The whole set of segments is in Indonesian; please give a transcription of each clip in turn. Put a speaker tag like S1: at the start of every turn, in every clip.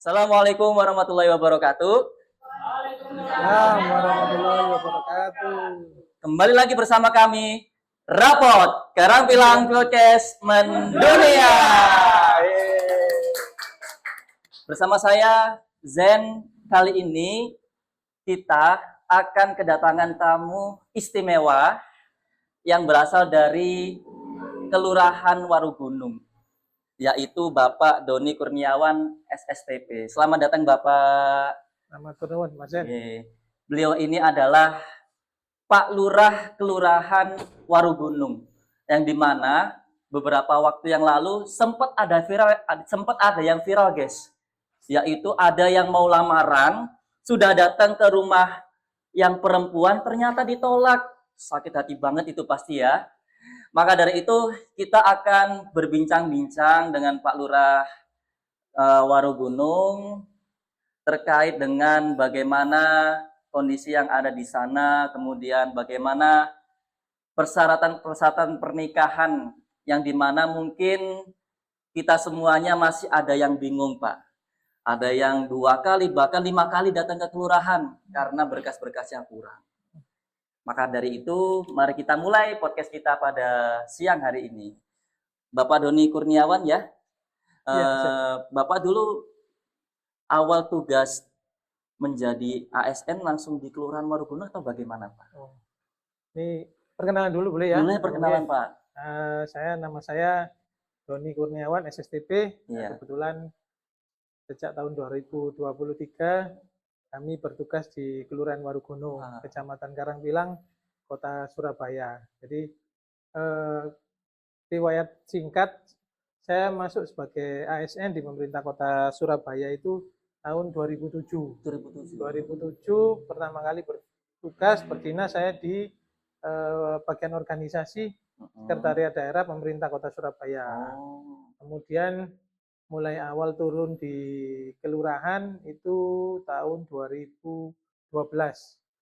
S1: Assalamualaikum warahmatullahi wabarakatuh.
S2: Waalaikumsalam warahmatullahi wabarakatuh.
S1: Kembali lagi bersama kami, Rapot Karangpilang Podcast Mendunia. Bersama saya, Zen. Kali ini kita akan kedatangan tamu istimewa yang berasal dari Kelurahan Warugunung, yaitu Bapak Doni Kurniawan SSTP. Selamat datang Bapak.
S2: Selamat turun, Mas Zen.
S1: Beliau ini adalah Pak Lurah Kelurahan Warugunung, yang dimana beberapa waktu yang lalu sempat ada yang viral guys, yaitu ada yang mau lamaran, sudah datang ke rumah yang perempuan, ternyata ditolak. Sakit hati banget itu pasti ya. Maka dari itu kita akan berbincang-bincang dengan Pak Lurah Warugunung terkait dengan bagaimana kondisi yang ada di sana, kemudian bagaimana persyaratan-persyaratan pernikahan yang dimana mungkin kita semuanya masih ada yang bingung, Pak. Ada yang 2 kali, bahkan 5 kali datang ke kelurahan karena berkas-berkasnya kurang. Maka dari itu, mari kita mulai podcast kita pada siang hari ini. Bapak Doni Kurniawan ya. Bapak dulu awal tugas menjadi ASN langsung di Kelurahan Warugunung atau bagaimana, Pak?
S2: Ini perkenalan dulu boleh ya?
S1: Boleh perkenalan, Pak.
S2: Nama saya Doni Kurniawan SSTP.
S1: Iya.
S2: Kebetulan sejak tahun 2023 kami bertugas di Kelurahan Warugunung, Kecamatan Karangpilang, Kota Surabaya. Jadi riwayat singkat, saya masuk sebagai ASN di pemerintah Kota Surabaya itu tahun 2007. 2007 pertama kali bertugas berdinas saya di bagian organisasi Sekretariat Daerah Pemerintah Kota Surabaya. Kemudian mulai awal turun di kelurahan itu tahun 2012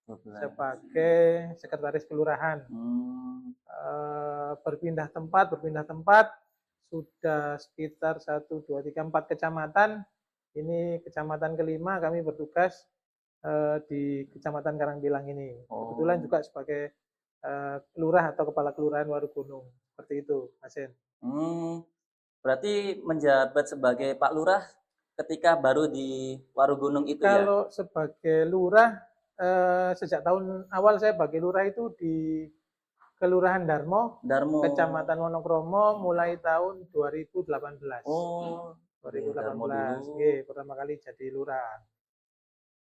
S2: sebagai sekretaris kelurahan. Berpindah tempat sudah sekitar 1, 2, 3, 4 kecamatan. Ini kecamatan kelima kami bertugas di Kecamatan Karangpilang ini. Kebetulan juga sebagai lurah atau kepala kelurahan Warugunung. Seperti itu, Mas Sen.
S1: Berarti menjabat sebagai Pak Lurah ketika baru di Warugunung itu ya?
S2: Kalau sebagai lurah, sejak tahun awal saya sebagai lurah itu di Kelurahan Darmo, Kecamatan Wonokromo mulai tahun 2018. 2018. Oke, pertama kali jadi lurah.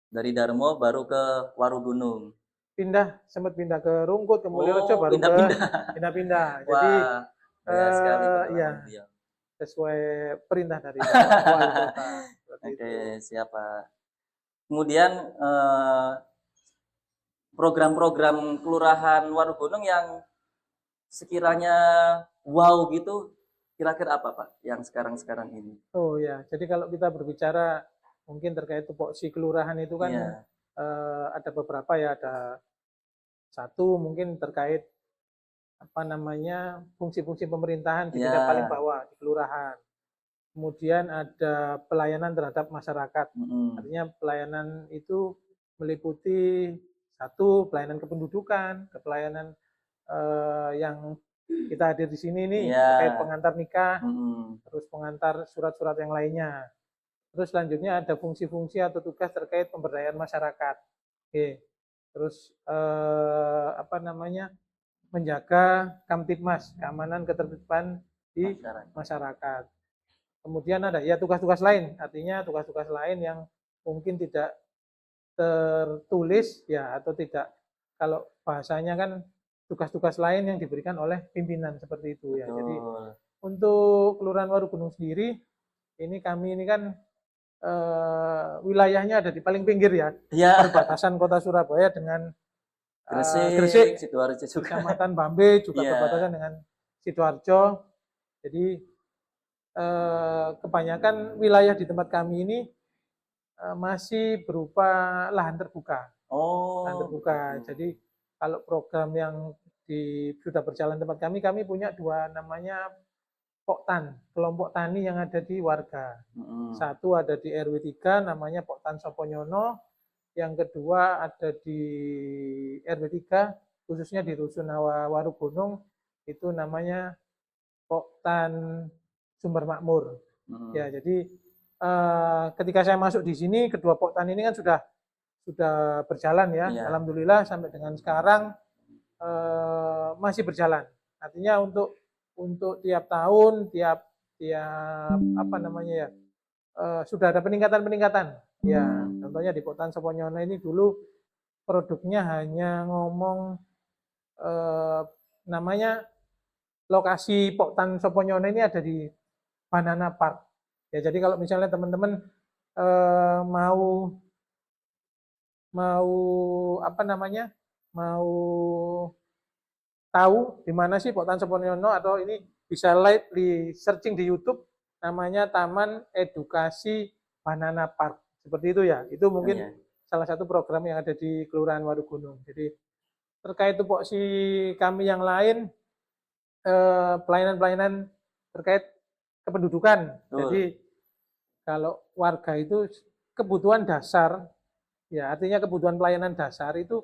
S1: Dari Darmo baru ke Warugunung.
S2: Sempat pindah ke Rungkut, ke Mulyorejo, baru pindah-pindah. Jadi ya sesuai perintah dari wali kota.
S1: Oke, siapa. Kemudian program-program kelurahan Warugunung yang sekiranya wow gitu, kira-kira apa Pak yang sekarang ini?
S2: Oh ya, jadi kalau kita berbicara mungkin terkait tupoksi kelurahan itu kan ada beberapa ya, ada satu mungkin terkait fungsi-fungsi pemerintahan di tingkat paling bawah di kelurahan. Kemudian ada pelayanan terhadap masyarakat. Artinya pelayanan itu meliputi satu pelayanan kependudukan, pelayanan yang kita hadir di sini nih terkait pengantar nikah, terus pengantar surat-surat yang lainnya. Terus selanjutnya ada fungsi-fungsi atau tugas terkait pemberdayaan masyarakat. Oke. Terus menjaga Kamtibmas, keamanan ketertiban di masyarakat. Kemudian ada ya tugas-tugas lain, artinya tugas-tugas lain yang mungkin tidak tertulis ya, atau tidak, kalau bahasanya kan tugas-tugas lain yang diberikan oleh pimpinan seperti itu ya. Jadi untuk Kelurahan Warugunung sendiri, kami ini kan wilayahnya ada di paling pinggir ya, perbatasan Kota Surabaya dengan
S1: Gresik, Sidoarjo juga.
S2: Kecamatan Bambe juga berbatasan dengan Sidoarjo. Jadi kebanyakan wilayah di tempat kami ini masih berupa lahan terbuka. Lahan terbuka. Jadi kalau program yang sudah berjalan tempat kami punya 2 namanya Poktan, kelompok tani yang ada di warga. Satu ada di RW 3 namanya Poktan Soponyono, yang kedua ada di RW 3 khususnya di Rusun Warugunung itu namanya Poktan Sumber Makmur. Ya, jadi ketika saya masuk di sini kedua Poktan ini kan sudah berjalan ya. Alhamdulillah sampai dengan sekarang masih berjalan. Artinya untuk tiap tahun, tiap apa namanya ya, sudah ada peningkatan. Ya, contohnya di Poktan Soponyono ini dulu produknya hanya ngomong namanya lokasi Poktan Soponyono ini ada di Banana Park. Ya, jadi kalau misalnya teman-teman mau apa namanya, mau tahu di mana sih Poktan Soponyono atau ini bisa live di searching di YouTube namanya Taman Edukasi Banana Park. Seperti itu ya. Itu mungkin salah satu program yang ada di Kelurahan Warugunung. Jadi terkait tupoksi kami yang lain pelayanan-pelayanan terkait kependudukan. Jadi kalau warga itu kebutuhan dasar ya, artinya kebutuhan pelayanan dasar itu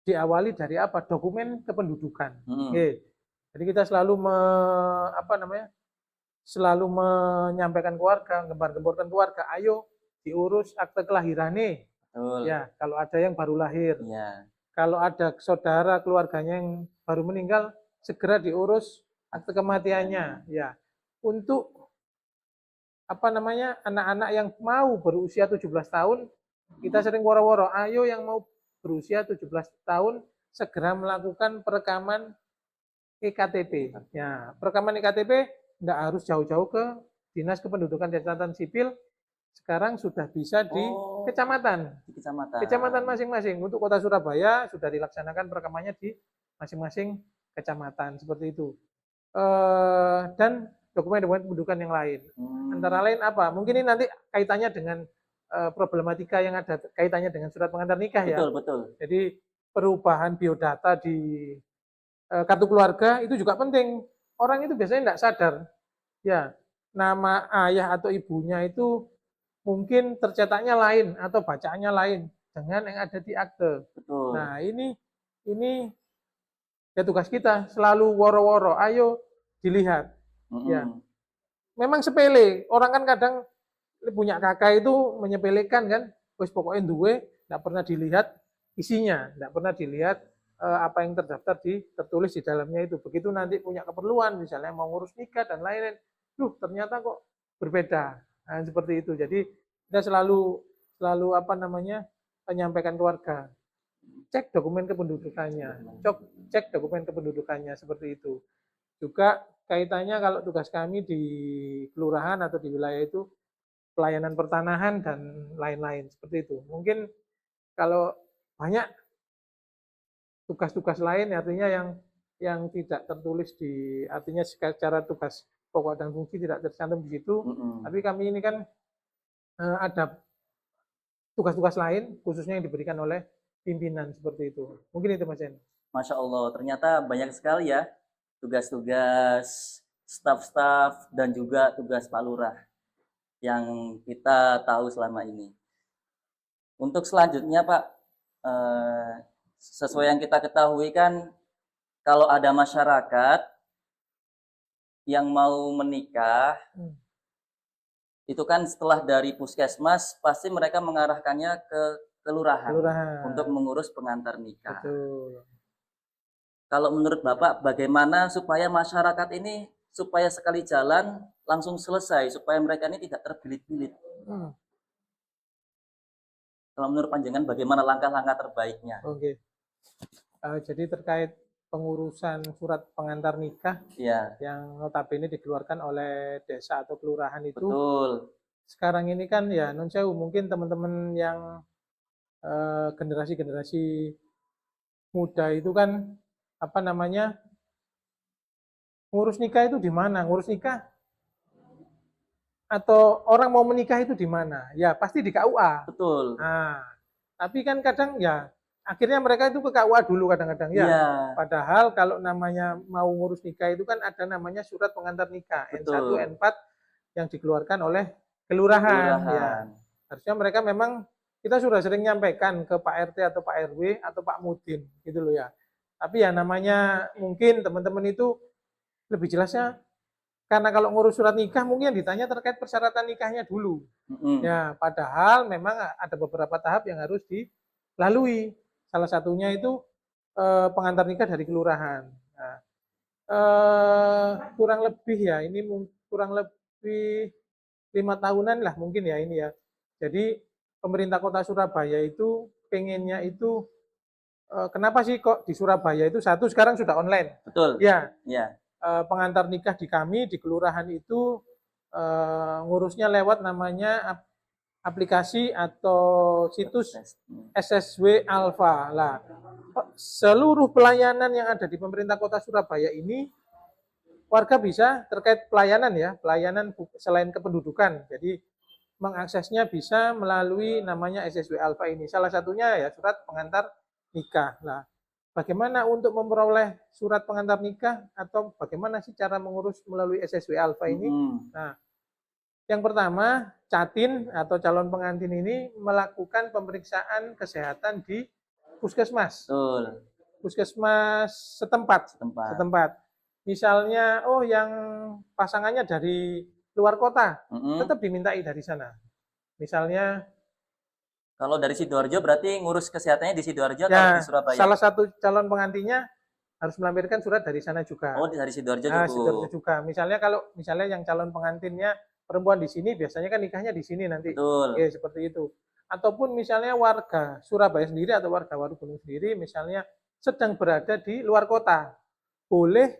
S2: diawali dari apa? Dokumen kependudukan. Jadi kita selalu selalu menyampaikan ke warga, gembar-gemborkan ke warga, ayo diurus akte kelahiran nih. Ya, kalau ada yang baru lahir. Kalau ada saudara keluarganya yang baru meninggal, segera diurus akte kematiannya. Ya, untuk apa namanya, anak-anak yang mau berusia 17 tahun, kita sering woro-woro, ayo yang mau berusia 17 tahun segera melakukan perekaman EKTP. Ya, perekaman EKTP tidak harus jauh-jauh ke Dinas Kependudukan dan Catatan Sipil. Sekarang sudah bisa di kecamatan. Kecamatan masing-masing. Untuk Kota Surabaya sudah dilaksanakan perekamannya di masing-masing kecamatan seperti itu. Dan dokumen-dokumen kependudukan yang lain. Antara lain apa? Mungkin ini nanti kaitannya dengan problematika yang ada kaitannya dengan surat pengantar nikah ya.
S1: Betul.
S2: Jadi perubahan biodata di kartu keluarga itu juga penting. Orang itu biasanya tidak sadar. Ya, nama ayah atau ibunya itu mungkin tercetaknya lain atau bacaannya lain dengan yang ada di akte. Nah, ini ya tugas kita selalu woro-woro, ayo dilihat. Ya. Memang sepele. Orang kan kadang punya kakak itu menyepelekan kan, wis pokoknya duwe, enggak pernah dilihat isinya, enggak pernah dilihat apa yang tertulis di dalamnya itu. Begitu nanti punya keperluan, misalnya mau ngurus nikah dan lain-lain, ternyata kok berbeda. Nah, seperti itu. Jadi kita selalu apa namanya, menyampaikan keluarga, cek dokumen kependudukannya, cek dokumen kependudukannya seperti itu. Juga kaitannya kalau tugas kami di kelurahan atau di wilayah itu pelayanan pertanahan dan lain-lain seperti itu. Mungkin kalau banyak tugas-tugas lain artinya yang tidak tertulis di artinya secara tugas pokok dan fungsi tidak tercantum di situ. Tapi kami ini kan ada tugas-tugas lain khususnya yang diberikan oleh pimpinan seperti itu. Mungkin itu Mas En.
S1: Masya Allah, ternyata banyak sekali ya tugas-tugas staf-staf dan juga tugas Pak Lurah yang kita tahu selama ini. Untuk selanjutnya Pak, sesuai yang kita ketahui kan kalau ada masyarakat yang mau menikah, itu kan setelah dari puskesmas pasti mereka mengarahkannya ke kelurahan untuk mengurus pengantar nikah.
S2: Betul.
S1: Kalau menurut Bapak bagaimana supaya masyarakat ini supaya sekali jalan langsung selesai, supaya mereka ini tidak terbilit-bilit? Kalau menurut panjenengan bagaimana langkah-langkah terbaiknya?
S2: Oke. Jadi terkait pengurusan surat pengantar nikah yang notabene dikeluarkan oleh desa atau kelurahan itu.
S1: Betul.
S2: Sekarang ini kan ya non sewu mungkin teman-teman yang generasi-generasi muda itu kan apa namanya ngurus nikah itu di mana? Ngurus nikah atau orang mau menikah itu di mana? Ya pasti di KUA.
S1: Betul.
S2: Nah, tapi kan kadang ya akhirnya mereka itu ke KUA dulu kadang-kadang ya.
S1: Iya,
S2: Padahal kalau namanya mau ngurus nikah itu kan ada namanya surat pengantar nikah N1,
S1: betul.
S2: N4 yang dikeluarkan oleh kelurahan ya.
S1: Kelurahan.
S2: Harusnya mereka memang kita sudah sering nyampaikan ke Pak RT atau Pak RW atau Pak Mudin gitu loh ya. Tapi ya namanya mungkin teman-teman itu lebih jelasnya karena kalau ngurus surat nikah mungkin ditanya terkait persyaratan nikahnya dulu.
S1: Mm-mm.
S2: Ya, padahal memang ada beberapa tahap yang harus dilalui. Salah satunya itu pengantar nikah dari kelurahan. Nah, kurang lebih ya, ini kurang lebih 5 tahunan lah mungkin ya ini ya. Jadi pemerintah Kota Surabaya itu pengennya itu kenapa sih kok di Surabaya itu satu sekarang sudah online.
S1: Betul.
S2: Ya,
S1: Ya.
S2: pengantar nikah di kami di kelurahan itu ngurusnya lewat namanya aplikasi atau situs SSW Alpha. Lah, seluruh pelayanan yang ada di pemerintah Kota Surabaya ini warga bisa terkait pelayanan ya, pelayanan selain kependudukan. Jadi mengaksesnya bisa melalui namanya SSW Alpha ini. Salah satunya ya surat pengantar nikah. Nah, bagaimana untuk memperoleh surat pengantar nikah atau bagaimana sih cara mengurus melalui SSW Alpha ini? Nah, yang pertama, Catin atau calon pengantin ini melakukan pemeriksaan kesehatan di puskesmas.
S1: Betul.
S2: Puskesmas setempat.
S1: Setempat.
S2: Misalnya, oh yang pasangannya dari luar kota, tetap dimintai dari sana. Misalnya,
S1: kalau dari Sidoarjo berarti ngurus kesehatannya di Sidoarjo
S2: ya,
S1: atau di Surabaya?
S2: salah satu calon pengantinnya harus melampirkan surat dari sana juga.
S1: Oh, dari Sidoarjo
S2: Nah,
S1: cukup.
S2: Sidoarjo juga. Misalnya kalau yang calon pengantinnya perempuan di sini, biasanya kan nikahnya di sini nanti.
S1: Betul.
S2: Oke, seperti itu. Ataupun misalnya warga Surabaya sendiri atau warga Warugunung sendiri, misalnya sedang berada di luar kota, boleh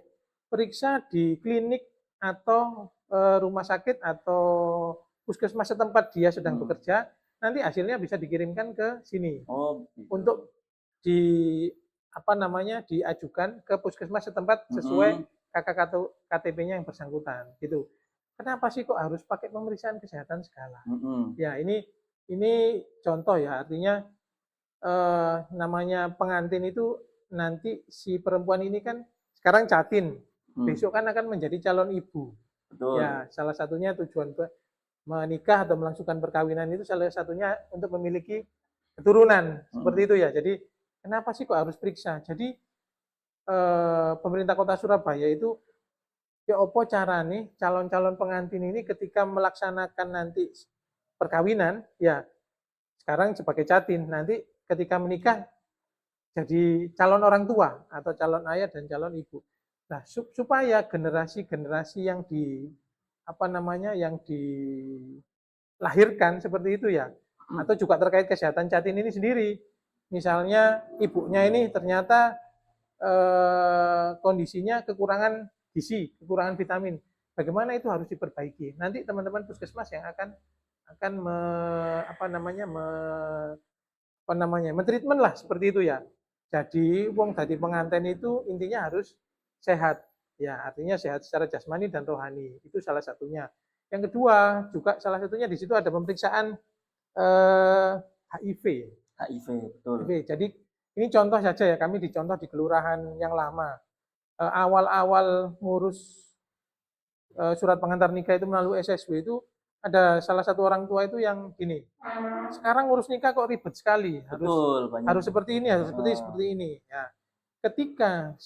S2: periksa di klinik atau rumah sakit atau puskesmas setempat dia sedang bekerja, nanti hasilnya bisa dikirimkan ke sini.
S1: Oh, gitu.
S2: Untuk diajukan ke puskesmas setempat sesuai KTP-nya yang bersangkutan gitu. Kenapa sih kok harus pakai pemeriksaan kesehatan segala? Ya ini contoh ya, artinya namanya pengantin itu nanti si perempuan ini kan sekarang Catin, besok kan akan menjadi calon ibu.
S1: Betul.
S2: Ya, salah satunya tujuan menikah atau melangsungkan perkawinan itu salah satunya untuk memiliki keturunan, seperti itu ya. Jadi kenapa sih kok harus periksa? Jadi pemerintah Kota Surabaya itu ya opo cara nih calon-calon pengantin ini ketika melaksanakan nanti perkawinan, ya sekarang sebagai Catin, nanti ketika menikah jadi calon orang tua atau calon ayah dan calon ibu. Nah, supaya generasi-generasi yang yang dilahirkan seperti itu ya, atau juga terkait kesehatan Catin ini sendiri. Misalnya ibunya ini ternyata kondisinya kekurangan gizi, kekurangan vitamin. Bagaimana itu harus diperbaiki. Nanti teman-teman puskesmas yang akan mentreatment lah seperti itu ya. Jadi wong tadi pengantin itu intinya harus sehat. Ya, artinya sehat secara jasmani dan rohani. Itu salah satunya. Yang kedua, juga salah satunya di situ ada pemeriksaan HIV.
S1: HIV, betul.
S2: HIV. Jadi ini contoh saja ya, kami dicontoh di kelurahan yang lama. Awal-awal ngurus surat pengantar nikah itu melalui SSW itu ada salah satu orang tua itu yang gini, sekarang ngurus nikah kok ribet sekali, harus seperti ini, harus seperti ini. Ya. Ketika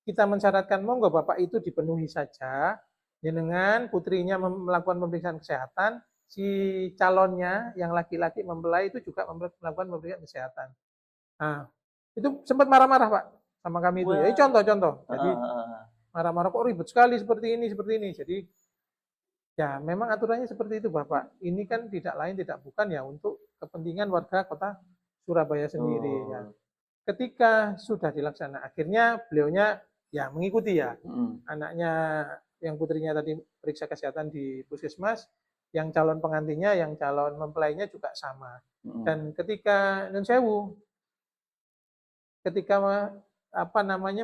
S2: kita mensyaratkan monggo bapak itu dipenuhi saja, dengan putrinya melakukan pemeriksaan kesehatan, si calonnya yang laki-laki mempelai itu juga melakukan pemeriksaan kesehatan. Nah, itu sempat marah-marah Pak sama kami itu. Ya, ini contoh-contoh. Jadi marah-marah kok ribet sekali seperti ini. Jadi ya memang aturannya seperti itu Bapak. Ini kan tidak lain tidak bukan ya untuk kepentingan warga Kota Surabaya sendiri ya. Ketika sudah dilaksanakan, akhirnya beliaunya ya mengikuti ya. Anaknya yang putrinya tadi periksa kesehatan di puskesmas, yang calon pengantinnya, yang calon mempelainya juga sama. Dan ketika nun sewu, ketika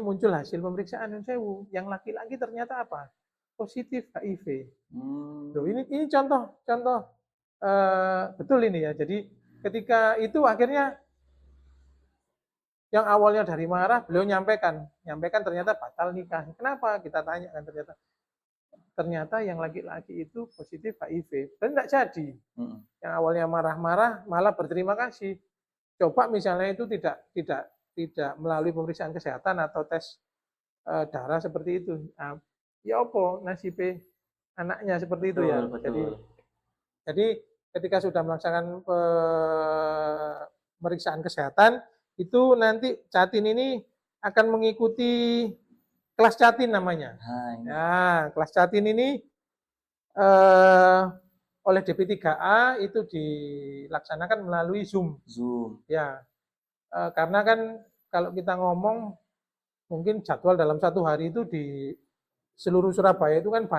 S2: muncul hasil pemeriksaan nun sewu, yang laki-laki ternyata apa? Positif HIV. Loh, ini contoh betul ini ya. Jadi ketika itu akhirnya yang awalnya dari marah, beliau nyampaikan ternyata batal nikah. Kenapa? Kita tanya kan, ternyata yang laki-laki itu positif HIV dan tidak jadi. Yang awalnya marah-marah malah berterima kasih. Coba misalnya itu tidak melalui pemeriksaan kesehatan atau tes darah seperti itu. Nah, ya apa nasib anaknya seperti itu ya.
S1: Betul.
S2: Jadi ketika sudah melaksanakan pemeriksaan kesehatan, itu nanti Catin ini akan mengikuti kelas Catin namanya. Nah, kelas Catin ini oleh DP3A itu dilaksanakan melalui Zoom. Ya, karena kan kalau kita ngomong mungkin jadwal dalam satu hari itu di seluruh Surabaya itu kan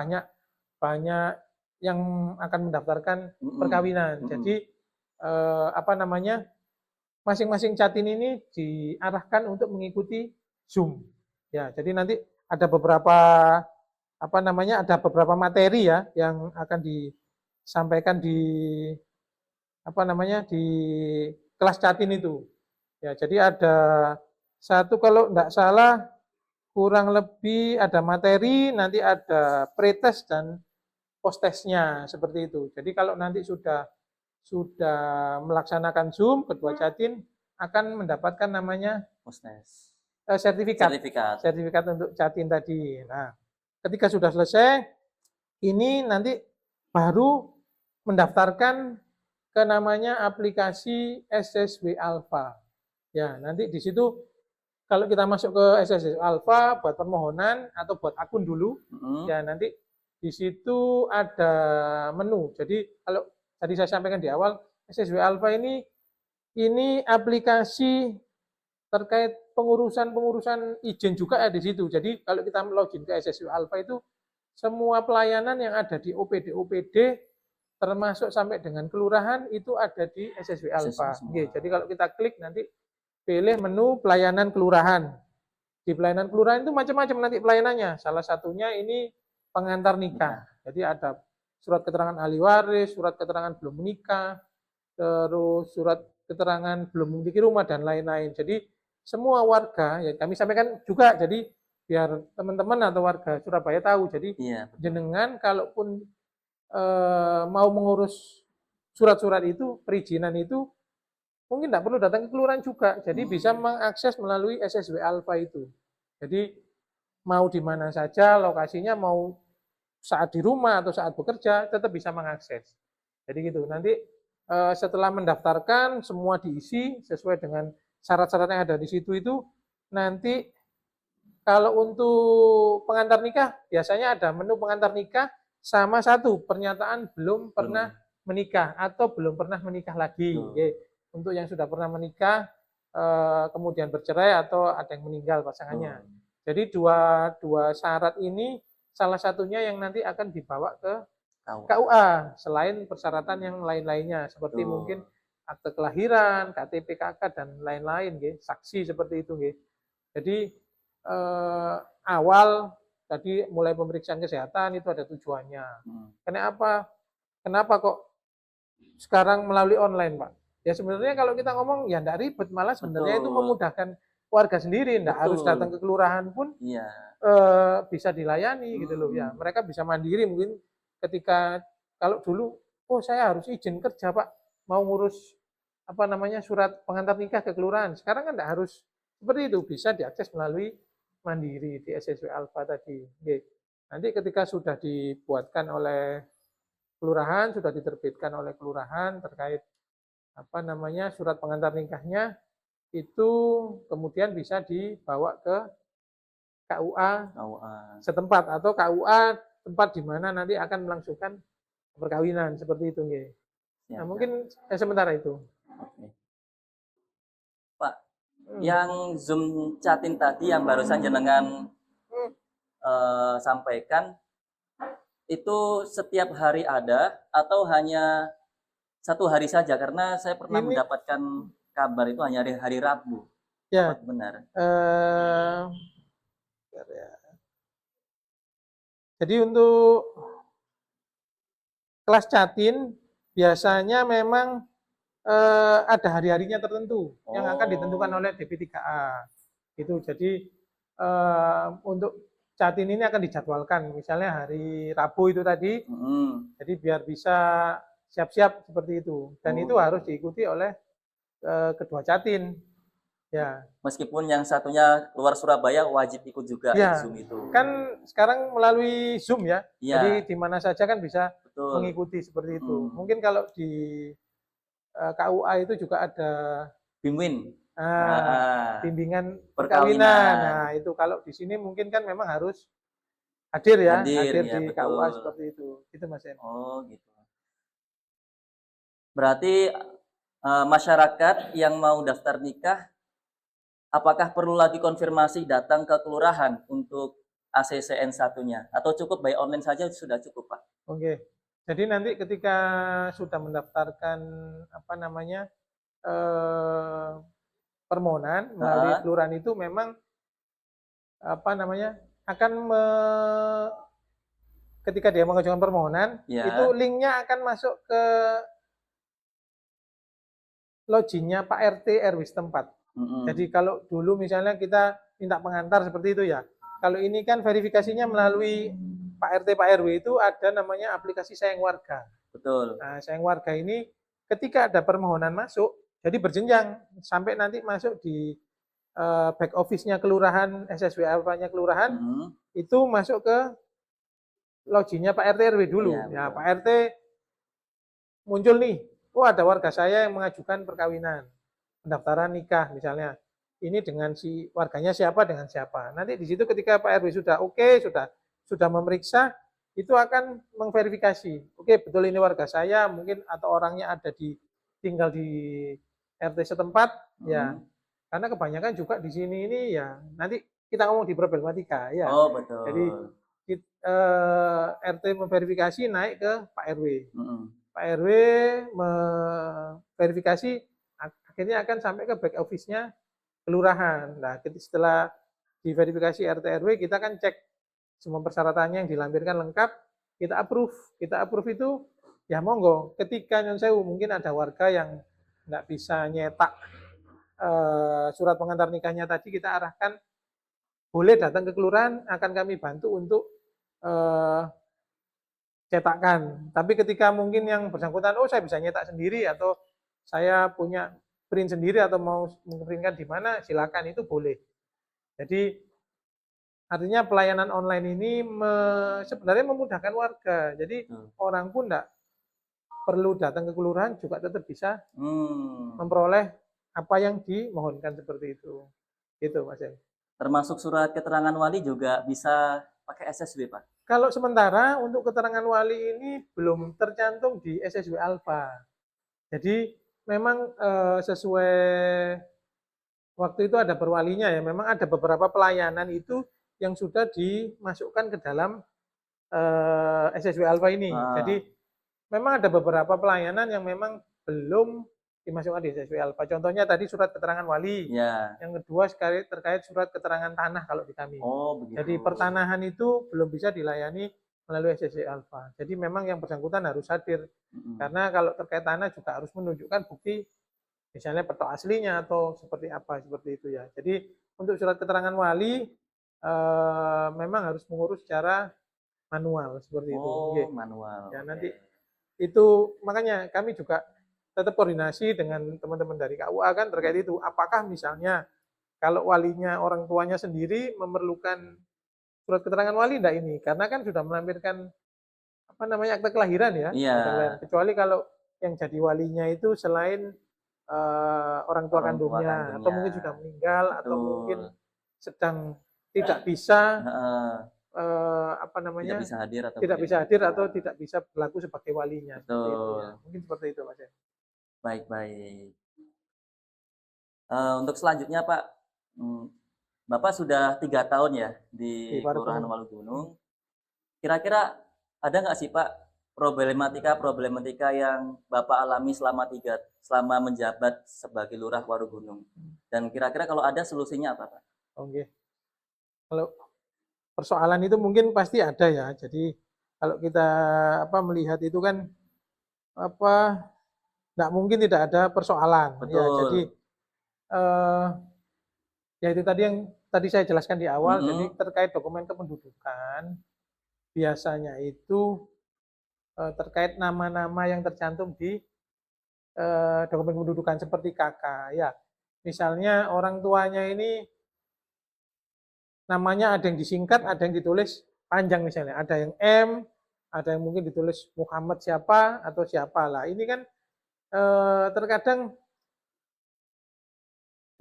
S2: banyak yang akan mendaftarkan perkawinan. Jadi masing-masing Catin ini diarahkan untuk mengikuti Zoom. Ya, jadi nanti ada beberapa materi ya yang akan disampaikan di di kelas Catin itu. Ya, jadi ada satu kalau tidak salah kurang lebih ada materi, nanti ada pretest dan posttestnya seperti itu. Jadi kalau nanti sudah melaksanakan Zoom, kedua Catin akan mendapatkan namanya sertifikat untuk Catin tadi. Nah, ketika sudah selesai, ini nanti baru mendaftarkan ke namanya aplikasi SSW Alpha. Ya, nanti di situ kalau kita masuk ke SSW Alpha buat permohonan atau buat akun dulu, ya nanti di situ ada menu. Jadi kalau tadi saya sampaikan di awal, SSW Alpha ini aplikasi terkait pengurusan izin juga ada di situ. Jadi kalau kita login ke SSW Alpha itu semua pelayanan yang ada di OPD termasuk sampai dengan kelurahan itu ada di SSW Alpha. Jadi kalau kita klik nanti pilih menu pelayanan kelurahan. Di pelayanan kelurahan itu macam-macam nanti pelayanannya. Salah satunya ini pengantar nikah. Jadi ada surat keterangan ahli waris, surat keterangan belum menikah, terus surat keterangan belum memiliki rumah dan lain-lain. Jadi semua warga, ya kami sampaikan juga, jadi biar teman-teman atau warga Surabaya tahu. Jadi jenengan kalaupun mau mengurus surat-surat itu, perizinan itu, mungkin tidak perlu datang ke kelurahan juga. Jadi bisa mengakses melalui SSW Alpha itu. Jadi mau di mana saja lokasinya, mau saat di rumah atau saat bekerja, tetap bisa mengakses. Jadi gitu. Nanti setelah mendaftarkan, semua diisi sesuai dengan syarat-syarat yang ada di situ itu, nanti kalau untuk pengantar nikah, biasanya ada menu pengantar nikah sama satu pernyataan belum pernah menikah atau belum pernah menikah lagi. Untuk yang sudah pernah menikah, kemudian bercerai atau ada yang meninggal pasangannya. Jadi dua syarat ini salah satunya yang nanti akan dibawa ke KUA selain persyaratan yang lain-lainnya seperti mungkin akte kelahiran, KTP KK dan lain-lain, saksi seperti itu. Jadi awal tadi mulai pemeriksaan kesehatan itu ada tujuannya. Kenapa kok sekarang melalui online, Pak? Ya sebenarnya kalau kita ngomong ya enggak ribet, malah sebenarnya itu memudahkan warga sendiri, enggak harus datang ke kelurahan pun bisa dilayani gitu loh ya. Mereka bisa mandiri mungkin ketika kalau dulu saya harus izin kerja, Pak, mau ngurus surat pengantar nikah ke kelurahan. Sekarang kan enggak harus seperti itu, bisa diakses melalui mandiri di SSW Alpha tadi. Nanti ketika sudah dibuatkan oleh kelurahan, sudah diterbitkan oleh kelurahan terkait surat pengantar nikahnya, itu kemudian bisa dibawa ke KUA setempat atau KUA tempat di mana nanti akan melangsungkan perkawinan seperti itu. Nah, mungkin sementara itu.
S1: Pak, yang Zoom Catin tadi yang barusan jenengan sampaikan itu setiap hari ada atau hanya satu hari saja? Karena saya pernah mendapatkan kabar itu hanya hari Rabu.
S2: Ya,
S1: benar.
S2: Jadi untuk kelas Catin biasanya memang ada hari-harinya tertentu yang akan ditentukan
S1: Oh.
S2: oleh DP3A. Gitu. Jadi untuk Jatim ini akan dijadwalkan, misalnya hari Rabu itu tadi, jadi biar bisa siap-siap seperti itu. Dan itu harus diikuti oleh kedua Jatim. Ya.
S1: Meskipun yang satunya keluar Surabaya wajib ikut juga
S2: Ya,
S1: Zoom itu.
S2: kan sekarang melalui Zoom ya.
S1: Iya.
S2: Jadi di mana saja kan bisa
S1: Betul.
S2: mengikuti seperti itu. Mungkin kalau di KUA itu juga ada
S1: Bimbing.
S2: bimbingan perkawinan. Nah, itu kalau di sini mungkin kan memang harus hadir ya, hadir
S1: ya,
S2: di
S1: betul.
S2: KUA seperti itu. Itu Mas En.
S1: Oh, gitu. Berarti masyarakat yang mau daftar nikah, apakah perlu lagi konfirmasi datang ke kelurahan untuk ACCN satunya? Atau cukup by online saja sudah cukup, Pak?
S2: Oke. Jadi nanti ketika sudah mendaftarkan apa namanya permohonan melalui kelurahan itu memang apa namanya akan ketika dia mengajukan permohonan itu linknya akan masuk ke loginnya Pak RT RW setempat. Jadi kalau dulu misalnya kita minta pengantar seperti itu ya. Kalau ini kan verifikasinya melalui Pak RT Pak RW itu ada namanya aplikasi Sayang Warga.
S1: Betul.
S2: Nah, Sayang Warga ini ketika ada permohonan masuk, jadi berjenjang sampai nanti masuk di back office-nya kelurahan, SSW Alpha-nya kelurahan, itu masuk ke loginnya Pak RT RW dulu. Ya, Pak RT muncul nih, oh ada warga saya yang mengajukan perkawinan, pendaftaran nikah misalnya. Ini dengan si warganya siapa dengan siapa. Nanti di situ ketika Pak RW sudah oke, sudah memeriksa, itu akan mengverifikasi. Oke, betul ini warga saya, mungkin atau orangnya ada tinggal di RT setempat, ya. Karena kebanyakan juga di sini ini ya, nanti kita ngomong di problematika, ya.
S1: Oh, betul.
S2: Jadi RT memverifikasi naik ke Pak RW. Pak RW memverifikasi akhirnya akan sampai ke back office-nya kelurahan. Nah, setelah diverifikasi RT RW, kita kan cek semua persyaratannya yang dilampirkan lengkap, kita approve. Kita approve itu ya monggo. Ketika nyon sewu mungkin ada warga yang nggak bisa nyetak surat pengantar nikahnya tadi, kita arahkan boleh datang ke kelurahan, akan kami bantu untuk cetakkan. Tapi ketika mungkin yang bersangkutan, oh saya bisa nyetak sendiri atau saya punya print sendiri atau mau memprintkan di mana, silakan, itu boleh. Jadi artinya pelayanan online ini sebenarnya memudahkan warga. Jadi orang pun enggak perlu datang ke kelurahan juga tetap bisa memperoleh apa yang dimohonkan seperti itu. Itu Mas En.
S1: Termasuk surat keterangan wali juga bisa pakai SSW, Pak?
S2: Kalau sementara untuk keterangan wali ini belum tercantum di SSW Alpha. Jadi memang sesuai waktu itu ada perwalinya ya, memang ada beberapa pelayanan itu yang sudah dimasukkan ke dalam SSW Alpha ini. Jadi memang ada beberapa pelayanan yang memang belum dimasukkan di SSW Alpha. Contohnya tadi surat keterangan wali. Yang kedua terkait surat keterangan tanah kalau di kami.
S1: Oh, begitu.
S2: Jadi pertanahan itu belum bisa dilayani melalui SSW Alpha. Jadi memang yang bersangkutan harus hadir. Karena kalau terkait tanah juga harus menunjukkan bukti misalnya peta aslinya atau seperti apa, seperti itu ya. Jadi untuk surat keterangan wali memang harus mengurus secara manual seperti itu.
S1: Oh, manual.
S2: Ya, nanti itu makanya kami juga tetap koordinasi dengan teman-teman dari KUA kan terkait itu. Apakah misalnya kalau walinya orang tuanya sendiri memerlukan surat keterangan wali enggak ini? Karena kan sudah melampirkan apa namanya akte kelahiran ya. Kecuali kalau yang jadi walinya itu selain orang tua kandungnya, atau mungkin sudah meninggal, atau mungkin sedang tidak bisa apa namanya tidak bisa hadir atau tidak bisa berlaku sebagai walinya. Seperti itu ya. Mungkin seperti itu Mas.
S1: Baik. Untuk selanjutnya Pak, Bapak sudah 3 tahun ya di Kelurahan Walugunung. Kira-kira ada nggak sih Pak problematika yang Bapak alami selama menjabat sebagai Lurah Warugunung? Dan kira-kira kalau ada solusinya apa Pak?
S2: Oke. Kalau persoalan itu mungkin pasti ada ya. Jadi kalau kita melihat itu kan nggak mungkin tidak ada persoalan. Ya,
S1: Betul.
S2: jadi ya itu tadi yang tadi saya jelaskan di awal. Jadi terkait dokumen kependudukan biasanya itu terkait nama-nama yang tercantum di dokumen kependudukan seperti kakak. Ya, misalnya orang tuanya ini namanya ada yang disingkat, ada yang ditulis panjang misalnya. Ada yang M, ada yang mungkin ditulis Muhammad siapa atau siapa lah. Ini kan terkadang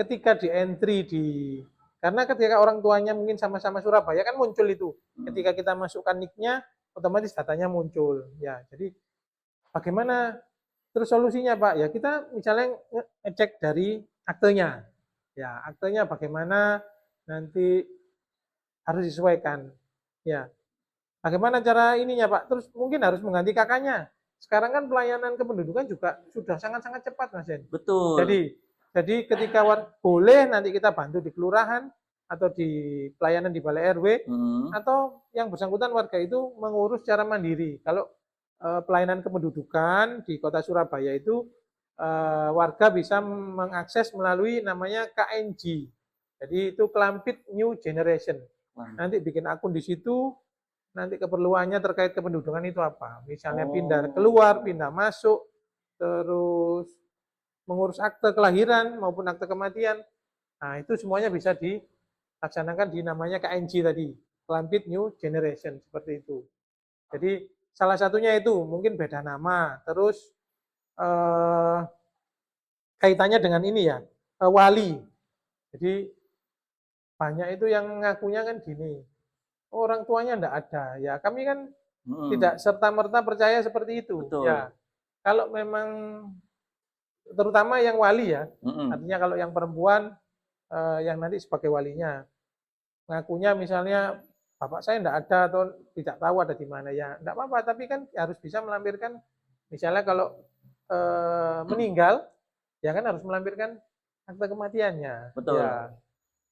S2: ketika di entry karena ketika orang tuanya mungkin sama-sama Surabaya kan muncul itu. Ketika kita masukkan nicknya, otomatis datanya muncul. Ya, jadi bagaimana terus solusinya Pak? Ya kita misalnya ngecek dari aktenya. Ya, aktenya bagaimana nanti harus disesuaikan. Ya, bagaimana cara ininya Pak? Terus mungkin harus mengganti kakaknya. Sekarang kan pelayanan kependudukan juga sudah sangat-sangat cepat Mas Jen.
S1: Betul.
S2: Jadi ketika boleh nanti kita bantu di kelurahan atau di pelayanan di balai RW atau yang bersangkutan warga itu mengurus secara mandiri. Kalau pelayanan kependudukan di Kota Surabaya itu warga bisa mengakses melalui namanya KNG. Jadi itu Klampit New Generation. Nanti bikin akun di situ, nanti keperluannya terkait kependudukan itu apa. Misalnya pindah keluar, pindah masuk, terus mengurus akte kelahiran maupun akte kematian. Nah, itu semuanya bisa dilaksanakan di namanya KNG tadi, Klampit New Generation, seperti itu. Jadi salah satunya itu mungkin beda nama, terus kaitannya dengan ini ya, wali. Jadi banyak itu yang ngakunya kan gini, orang tuanya enggak ada. Ya kami kan tidak serta-merta percaya seperti itu.
S1: Betul.
S2: Ya, kalau memang terutama yang wali ya, artinya kalau yang perempuan yang nanti sebagai walinya ngakunya misalnya bapak saya enggak ada atau tidak tahu ada di mana ya, enggak apa-apa, tapi kan harus bisa melampirkan misalnya kalau meninggal ya kan harus melampirkan akte kematiannya.
S1: Betul.
S2: Ya.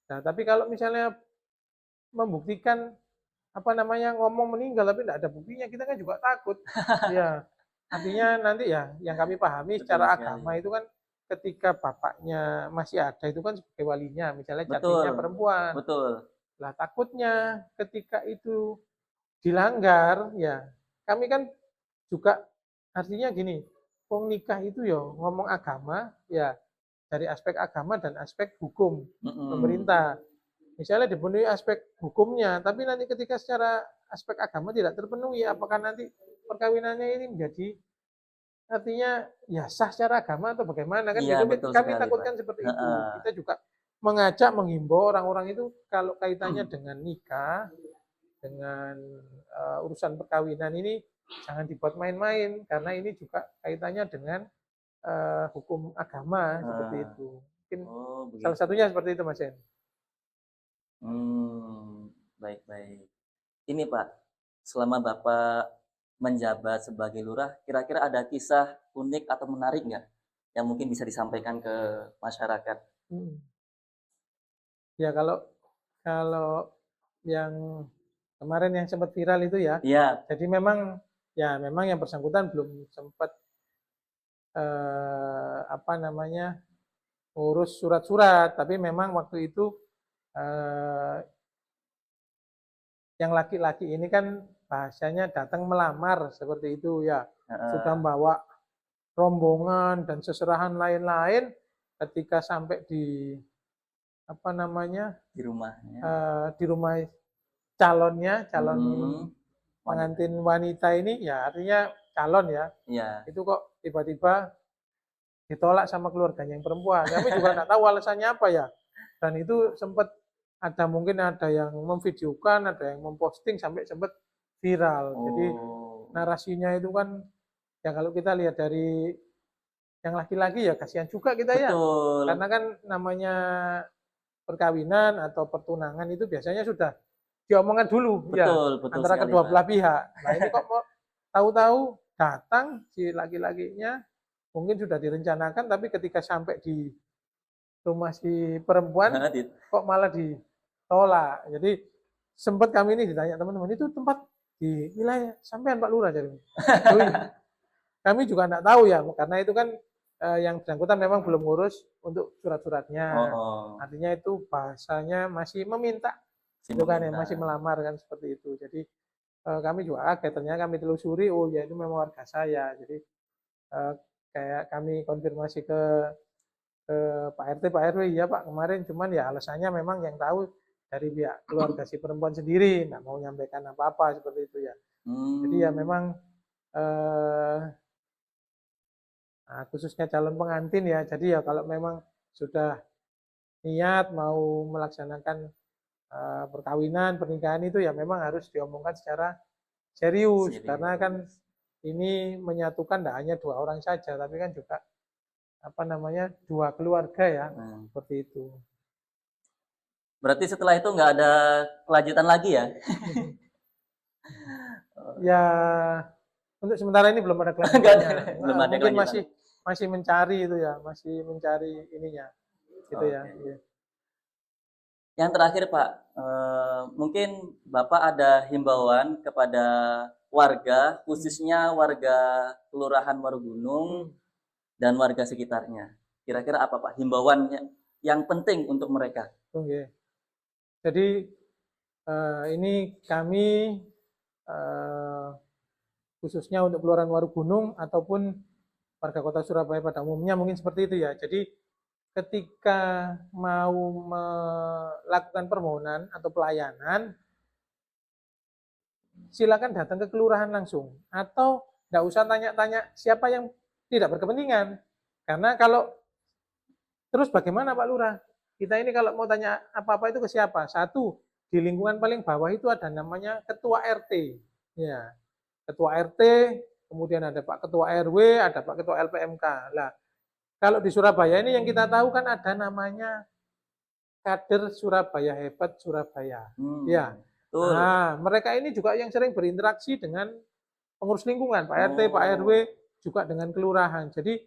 S2: Nah, tapi kalau misalnya membuktikan apa namanya ngomong meninggal tapi tidak ada buktinya, kita kan juga takut. Ya. Artinya nanti ya yang kami pahami secara agama itu kan ketika bapaknya masih ada itu kan sebagai walinya, misalnya jadinya perempuan.
S1: Betul.
S2: Lah takutnya ketika itu dilanggar ya kami kan juga artinya gini, wong nikah itu ya ngomong agama ya dari aspek agama dan aspek hukum pemerintah. Misalnya dipenuhi aspek hukumnya, tapi nanti ketika secara aspek agama tidak terpenuhi, apakah nanti perkawinannya ini menjadi artinya ya sah secara agama atau bagaimana kan?
S1: Ya,
S2: gitu. Kami takutkan Pak. Seperti itu. Kita juga mengajak, menghimbau orang-orang itu kalau kaitannya dengan nikah, dengan urusan perkawinan ini jangan dibuat main-main karena ini juga kaitannya dengan hukum agama seperti itu. Mungkin salah satunya seperti itu Mas Hen.
S1: Baik-baik. Ini Pak, selama Bapak menjabat sebagai lurah, kira-kira ada kisah unik atau menarik nggak yang mungkin bisa disampaikan ke masyarakat?
S2: Ya kalau yang kemarin yang sempat viral itu ya, jadi memang yang bersangkutan belum sempat apa namanya urus surat-surat, tapi memang waktu itu yang laki-laki ini kan bahasanya datang melamar seperti itu ya, sudah membawa rombongan dan seserahan lain-lain. Ketika sampai di apa namanya
S1: di rumahnya,
S2: di rumah calon pengantin wanita ini ya artinya calon ya, itu kok tiba-tiba ditolak sama keluarganya yang perempuan. Kami juga nggak tahu alasannya apa ya. Dan itu sempat mungkin ada yang memvideokan, ada yang memposting sampai sempat viral. Jadi narasinya itu kan ya kalau kita lihat dari yang laki-laki ya kasihan juga kita ya. Karena kan namanya perkawinan atau pertunangan itu biasanya sudah diomongkan dulu antara kedua belah pihak. Nah ini kok mau tahu-tahu datang si laki-lakinya mungkin sudah direncanakan tapi ketika sampai di rumah si perempuan kok malah ditolak. Jadi sempat kami ini ditanya teman-teman, itu tempat di wilayah sampean Pak Lurah jadi. Kami juga enggak tahu ya karena itu kan yang bersangkutan memang belum ngurus untuk surat-suratnya. Artinya itu bahasanya masih meminta, itu kan ya, masih melamar kan seperti itu. Jadi kami juga kaget, ternyata kami telusuri, oh ya itu memang warga saya. Jadi kayak kami konfirmasi ke Pak RT, Pak RW, iya Pak kemarin, cuman ya alasannya memang yang tahu dari pihak keluarga si perempuan sendiri, nggak mau menyampaikan apa-apa seperti itu ya. Jadi ya memang nah, khususnya calon pengantin ya, jadi ya kalau memang sudah niat mau melaksanakan perkawinan, pernikahan itu ya memang harus diomongkan secara serius, karena kan ini menyatukan tidak hanya 2 orang saja, tapi kan juga apa namanya 2 keluarga ya, seperti itu.
S1: Berarti setelah itu nggak ada kelanjutan lagi ya?
S2: Ya untuk sementara ini belum ada kelanjutannya.
S1: Belum ada
S2: mungkin
S1: kelanjutan.
S2: masih mencari itu ya, masih mencari ininya, gitu ya.
S1: Yang terakhir Pak, mungkin Bapak ada himbauan kepada warga, khususnya warga Kelurahan Warugunung dan warga sekitarnya. Kira-kira apa Pak himbauannya yang penting untuk mereka?
S2: Oke. Jadi ini kami khususnya untuk Kelurahan Warugunung ataupun warga Kota Surabaya pada umumnya mungkin seperti itu ya. Jadi ketika mau melakukan permohonan atau pelayanan, silakan datang ke kelurahan langsung, atau tidak usah tanya-tanya siapa yang tidak berkepentingan. Karena kalau terus bagaimana Pak Lurah? Kita ini kalau mau tanya apa-apa itu ke siapa? Satu, di lingkungan paling bawah itu ada namanya ketua RT. Ya, ketua RT, kemudian ada Pak Ketua RW, ada Pak Ketua LPMK. Lah, kalau di Surabaya ini yang kita tahu kan ada namanya kader Surabaya Hebat Surabaya. Ya. Nah, mereka ini juga yang sering berinteraksi dengan pengurus lingkungan, Pak RT, Pak RW, juga dengan kelurahan. Jadi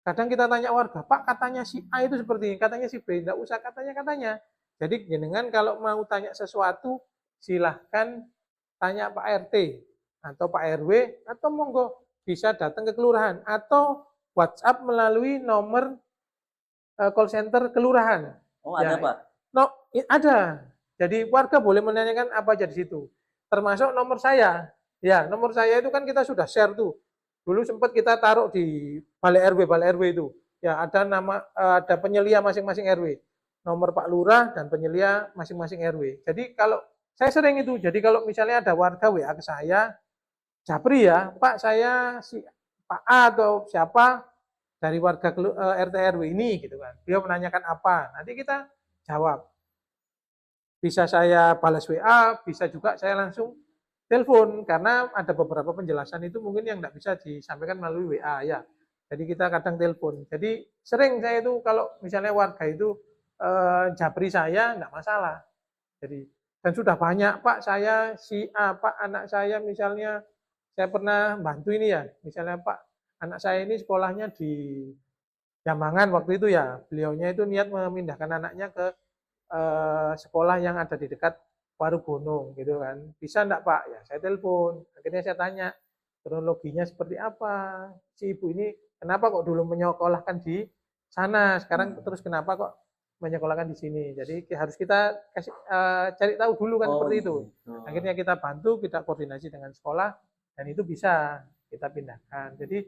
S2: kadang kita tanya warga, Pak katanya si A itu seperti ini, katanya si B, tidak usah katanya-katanya. Jadi jenengan kalau mau tanya sesuatu, silahkan tanya Pak RT atau Pak RW, atau monggo bisa datang ke kelurahan, atau WhatsApp melalui nomor call center kelurahan.
S1: Oh ada ya, Pak?
S2: No, ada. Jadi warga boleh menanyakan apa aja di situ. Termasuk nomor saya. Ya, nomor saya itu kan kita sudah share tuh. Dulu sempat kita taruh di balai RW itu. Ya, ada nama ada penyelia masing-masing RW. Nomor Pak Lurah dan penyelia masing-masing RW. Jadi kalau saya sering itu. Jadi kalau misalnya ada warga WA ke saya, Japri ya, Pak saya si Pak A atau siapa dari warga RT RW ini gitu kan. Dia menanyakan apa, nanti kita jawab. Bisa saya balas WA, bisa juga saya langsung telepon, karena ada beberapa penjelasan itu mungkin yang tidak bisa disampaikan melalui WA ya. Jadi kita kadang telepon. Jadi sering saya itu kalau misalnya warga itu japri saya, enggak masalah. Jadi dan sudah banyak, Pak saya si A, Pak anak saya misalnya saya pernah bantu ini ya, misalnya Pak anak saya ini sekolahnya di Jambangan waktu itu ya, beliaunya itu niat memindahkan anaknya ke sekolah yang ada di dekat Warugunung gitu kan. Bisa enggak Pak? Ya saya telepon. Akhirnya saya tanya kronologinya seperti apa. Si ibu ini kenapa kok dulu menyekolahkan di sana, sekarang terus kenapa kok menyekolahkan di sini. Jadi harus kita kasih cari tahu dulu kan seperti itu. Akhirnya kita bantu, kita koordinasi dengan sekolah dan itu bisa kita pindahkan. Jadi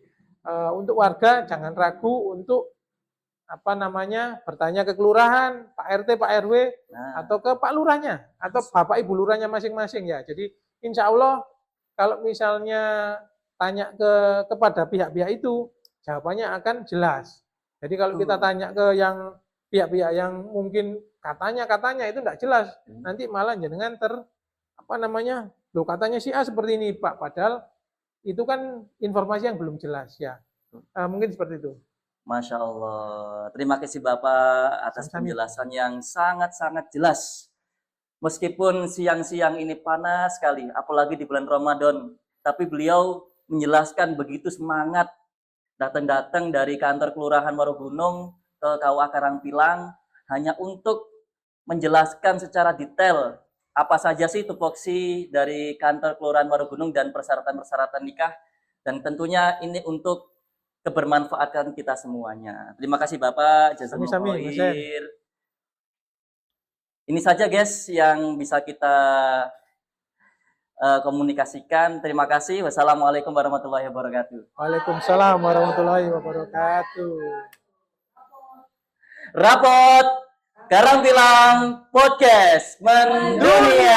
S2: untuk warga jangan ragu untuk apa namanya bertanya ke kelurahan, Pak RT, Pak RW, atau ke Pak Lurahnya, atau Bapak Ibu Lurahnya masing-masing ya. Jadi insya Allah kalau misalnya tanya kepada pihak-pihak itu, jawabannya akan jelas. Jadi kalau kita tanya ke yang pihak-pihak yang mungkin katanya itu tidak jelas, nanti malah jenengan apa namanya, loh katanya si A seperti ini Pak, padahal itu kan informasi yang belum jelas ya. Mungkin seperti itu.
S1: Masya Allah. Terima kasih Bapak atas penjelasan yang sangat-sangat jelas. Meskipun siang-siang ini panas sekali, apalagi di bulan Ramadan, tapi beliau menjelaskan begitu semangat, datang-datang dari kantor Kelurahan Warugunung ke KUA Karangpilang hanya untuk menjelaskan secara detail apa saja sih tupoksi dari kantor Kelurahan Warugunung dan persyaratan-persyaratan nikah, dan tentunya ini untuk kebermanfaatan kita semuanya. Terima kasih Bapak, jazakumullah
S2: Sami-sami, Mas
S1: khair. Ini saja guys yang bisa kita komunikasikan. Terima kasih. Wassalamualaikum warahmatullahi wabarakatuh.
S2: Waalaikumsalam warahmatullahi wabarakatuh.
S1: Rapot Karangpilang Podcast Mendunia.